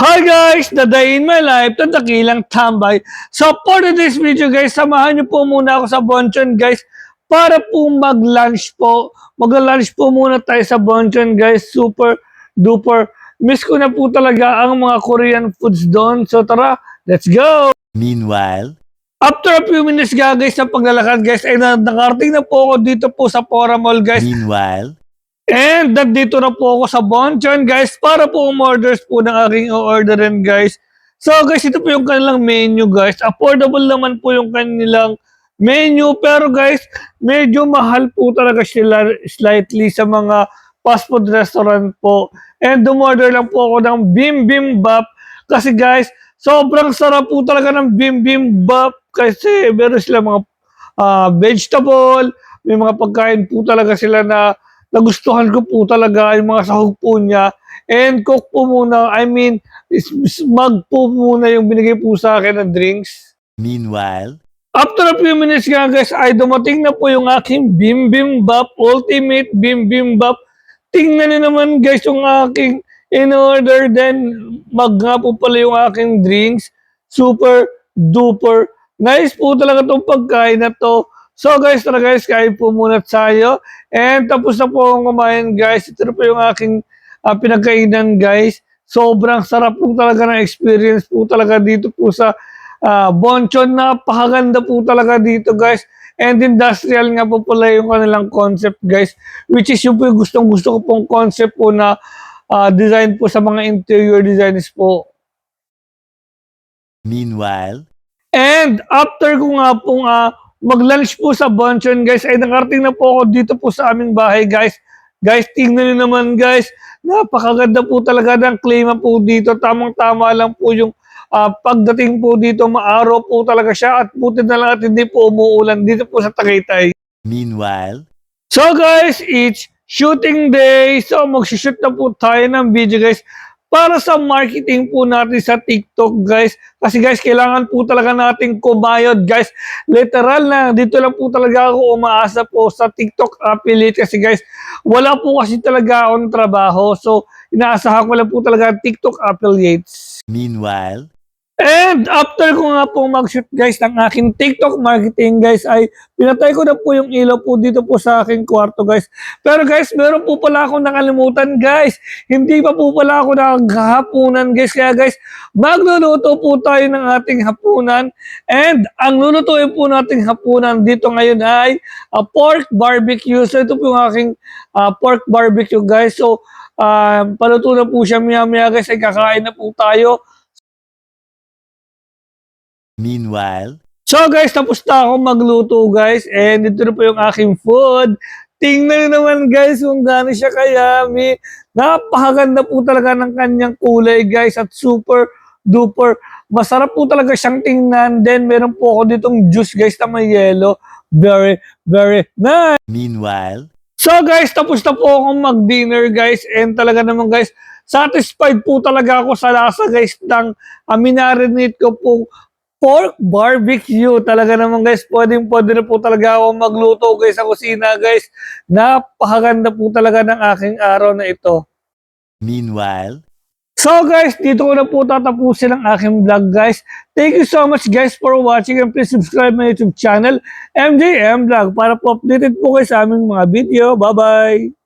Hi guys! The day in my life, tatakilang tambay. So for today's video guys, samahan niyo po muna ako sa Bonchon guys para po mag-lunch po. Mag-lunch po muna tayo sa Bonchon guys. Super duper. Miss ko na po talaga ang mga Korean foods doon. So tara, let's go! Meanwhile, After a few minutes guys sa paglalakad guys, ay nakarating na po ako dito po sa Pora Mall guys. meanwhile, And nandito na po ako sa Bonchon guys para po umorders po ng aking o-orderin guys. So guys, ito po yung kanilang menu guys. Affordable naman po yung kanilang menu pero guys, medyo mahal po talaga sila slightly sa mga fast food restaurant po. And umorder lang po ako ng bibimbap kasi guys, sobrang sarap po talaga ng bibimbap kasi meron sila mga vegetable, may mga pagkain po talaga sila na nagustuhan ko po talaga yung mga sahog po niya. And cook po muna, mug po muna yung binigay po sa akin ng drinks. meanwhile, After a few minutes nga guys, ay dumating na po yung aking bibimbap, ultimate bibimbap. Tingnan niyo naman guys yung aking in-order, then mag nga po pala yung aking drinks. Super duper. Nice po talaga itong pagkain na to. So guys, tara guys, kain po muna tayo. And tapos na po akong kumain guys. Ito na po yung aking pinagkainan guys. Sobrang sarap po talaga ng experience po talaga dito po sa Bonchon. Napakaganda po talaga dito guys. And industrial nga po pala yung kanilang concept guys. Which is yung po yung gustong gusto ko pong concept po na design po sa mga interior designers po. meanwhile, And after ko nga pong mag-lunch po sa Bonchon guys, ay nakarating na po ako dito po sa aming bahay guys. Guys, tingnan nyo naman guys, napakaganda po talaga ng klima po dito. Tamang-tama lang po yung pagdating po dito, maaraw po talaga siya at buti na lang at hindi po umuulan dito po sa Tagaytay. meanwhile, So guys, it's shooting day. So mag-shoot na po tayo ng video guys para sa marketing po natin sa TikTok guys. Kasi guys, kailangan po talaga nating kumayod guys. Literal na, dito lang po talaga ako umaasa po sa TikTok affiliate kasi guys, wala po kasi talaga akong trabaho. So inaasahan ko lang po talaga TikTok affiliates. meanwhile, And after ko nga po mag-shoot guys ng aking TikTok marketing guys ay pinatay ko na po yung ilaw po dito po sa aking kwarto guys. Pero guys, meron po pala akong nakalimutan guys. Hindi pa po pala ako naghahapunan guys. Kaya guys, magluluto po tayo ng ating hapunan. And ang lulutuin po nating hapunan dito ngayon ay pork barbecue. So ito po yung aking pork barbecue guys. So paluto na po siya maya-maya guys ay kakain na po tayo. meanwhile, So guys, tapos na ako magluto guys and ito na po yung aking food. Tingnan nyo naman guys kung gaano siya kayami. Napakaganda po talaga ng kanyang kulay guys at super duper. Masarap po talaga siyang tingnan. Then meron po ako ditong juice guys na may yellow. Very, very nice. meanwhile, So guys, tapos na po akong mag-dinner guys and talaga naman guys, satisfied po talaga ako sa lasa guys ng minarinate ko pong pork barbecue. Talaga naman guys, pwede na po talaga ako magluto guys sa kusina guys. Napakaganda po talaga ng aking araw na ito. meanwhile, So guys, dito ko na po tatapusin ang aking vlog guys. Thank you so much guys for watching and please subscribe my YouTube channel, MJM Vlog, para po updated po kayo sa aming mga video. Bye-bye!